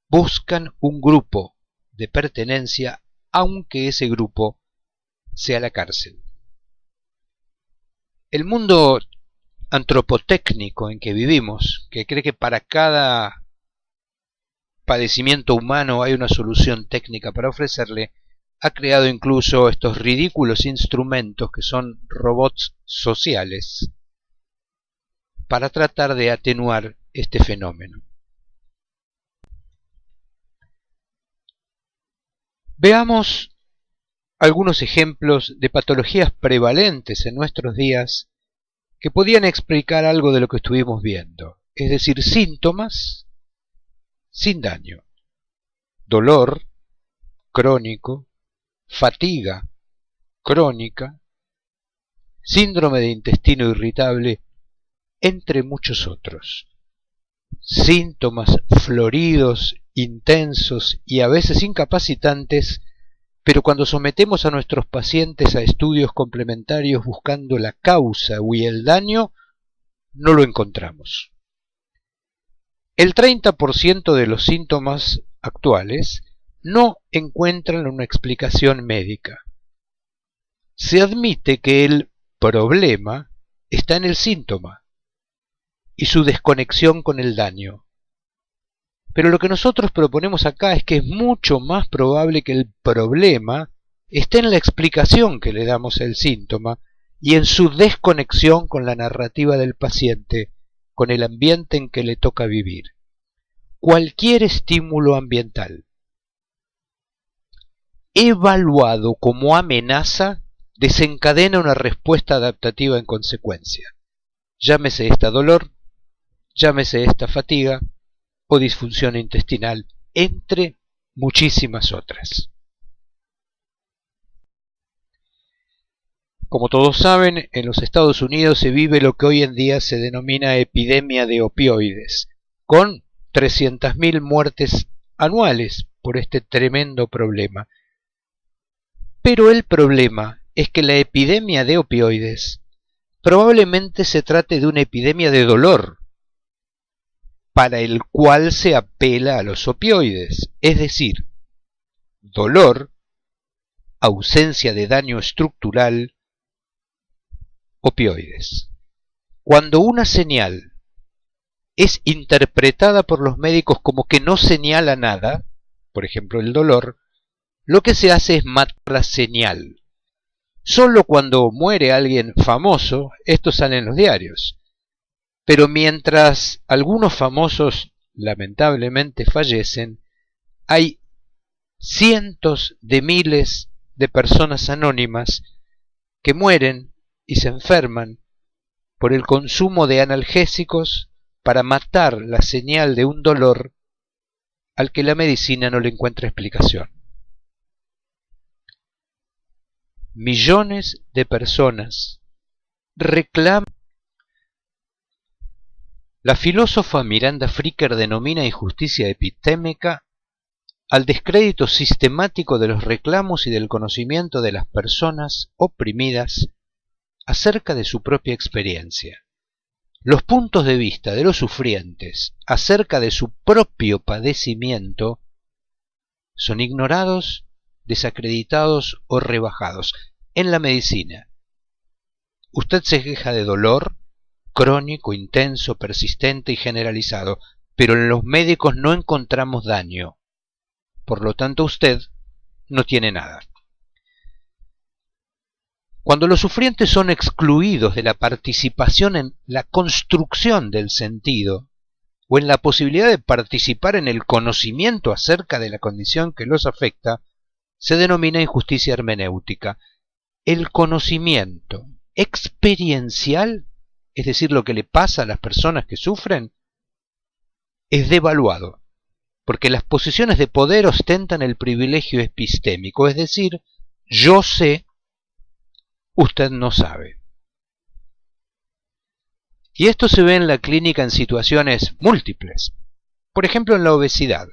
Buscan un grupo de pertenencia, aunque ese grupo sea la cárcel. El mundo antropotécnico en que vivimos, que cree que para cada padecimiento humano hay una solución técnica para ofrecerle, ha creado incluso estos ridículos instrumentos que son robots sociales, para tratar de atenuar este fenómeno. Veamos algunos ejemplos de patologías prevalentes en nuestros días que podían explicar algo de lo que estuvimos viendo, es decir, síntomas sin daño, dolor crónico, fatiga crónica, síndrome de intestino irritable, entre muchos otros. Síntomas floridos, intensos y a veces incapacitantes, pero cuando sometemos a nuestros pacientes a estudios complementarios buscando la causa y el daño, no lo encontramos. El 30% de los síntomas actuales no encuentran una explicación médica. Se admite que el problema está en el síntoma y su desconexión con el daño. Pero lo que nosotros proponemos acá es que es mucho más probable que el problema esté en la explicación que le damos al síntoma y en su desconexión con la narrativa del paciente, con el ambiente en que le toca vivir. Cualquier estímulo ambiental evaluado como amenaza desencadena una respuesta adaptativa en consecuencia. Llámese esta dolor, llámese esta fatiga o disfunción intestinal, entre muchísimas otras. Como todos saben, en los Estados Unidos se vive lo que hoy en día se denomina epidemia de opioides, con 300.000 muertes anuales por este tremendo problema. Pero el problema es que la epidemia de opioides probablemente se trate de una epidemia de dolor, para el cual se apela a los opioides, es decir, dolor, ausencia de daño estructural, opioides. Cuando una señal es interpretada por los médicos como que no señala nada, por ejemplo el dolor, lo que se hace es matar la señal. Solo cuando muere alguien famoso, esto sale en los diarios. Pero mientras algunos famosos lamentablemente fallecen, hay cientos de miles de personas anónimas que mueren y se enferman por el consumo de analgésicos para matar la señal de un dolor al que la medicina no le encuentra explicación. Millones de personas reclaman. La filósofa Miranda Fricker denomina injusticia epistémica al descrédito sistemático de los reclamos y del conocimiento de las personas oprimidas acerca de su propia experiencia. Los puntos de vista de los sufrientes acerca de su propio padecimiento son ignorados, desacreditados o rebajados. En la medicina, usted se queja de dolor crónico, intenso, persistente y generalizado, pero en los médicos no encontramos daño. Por lo tanto, usted no tiene nada. Cuando los sufrientes son excluidos de la participación en la construcción del sentido o en la posibilidad de participar en el conocimiento acerca de la condición que los afecta, se denomina injusticia hermenéutica. El conocimiento experiencial, es decir, lo que le pasa a las personas que sufren, es devaluado, porque las posiciones de poder ostentan el privilegio epistémico, es decir, yo sé, usted no sabe. Y esto se ve en la clínica en situaciones múltiples. Por ejemplo, en la obesidad.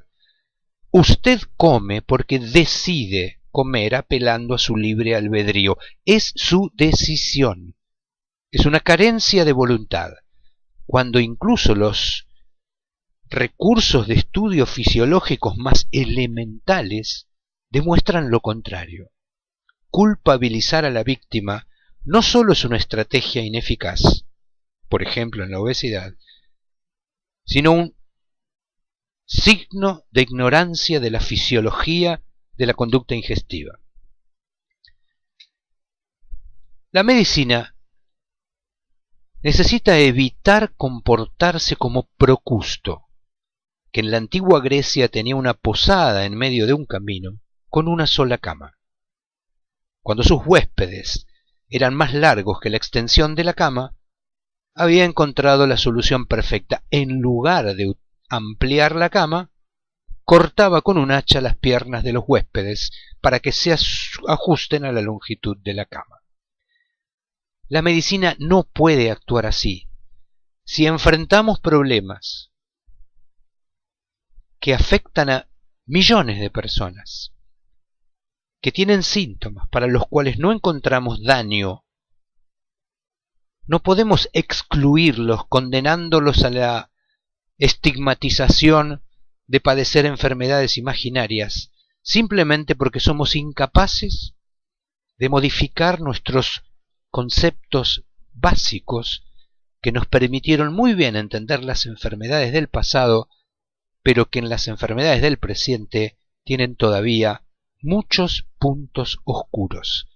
Usted come porque decide comer apelando a su libre albedrío. Es su decisión. Es una carencia de voluntad. Cuando incluso los recursos de estudio fisiológicos más elementales demuestran lo contrario. Culpabilizar a la víctima no solo es una estrategia ineficaz, por ejemplo en la obesidad, sino un signo de ignorancia de la fisiología de la conducta ingestiva. La medicina necesita evitar comportarse como Procusto, que en la antigua Grecia tenía una posada en medio de un camino con una sola cama. Cuando sus huéspedes eran más largos que la extensión de la cama, había encontrado la solución perfecta. En lugar de ampliar la cama, cortaba con un hacha las piernas de los huéspedes para que se ajusten a la longitud de la cama. La medicina no puede actuar así. Si enfrentamos problemas que afectan a millones de personas, que tienen síntomas para los cuales no encontramos daño, no podemos excluirlos condenándolos a la estigmatización de padecer enfermedades imaginarias, simplemente porque somos incapaces de modificar nuestros conceptos básicos que nos permitieron muy bien entender las enfermedades del pasado, pero que en las enfermedades del presente tienen todavía muchos puntos oscuros.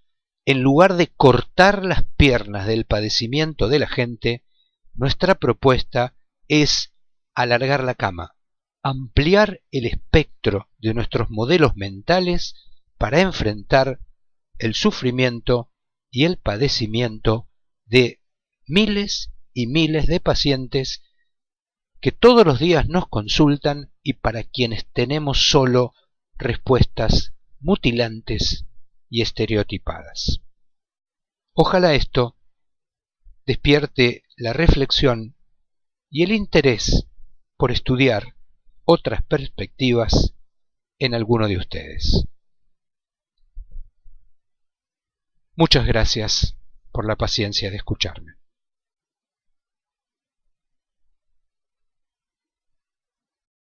En lugar de cortar las piernas del padecimiento de la gente, nuestra propuesta es alargar la cama, ampliar el espectro de nuestros modelos mentales para enfrentar el sufrimiento y el padecimiento de miles y miles de pacientes que todos los días nos consultan y para quienes tenemos solo respuestas mutilantes y estereotipadas. Ojalá esto despierte la reflexión y el interés por estudiar otras perspectivas en alguno de ustedes. Muchas gracias por la paciencia de escucharme.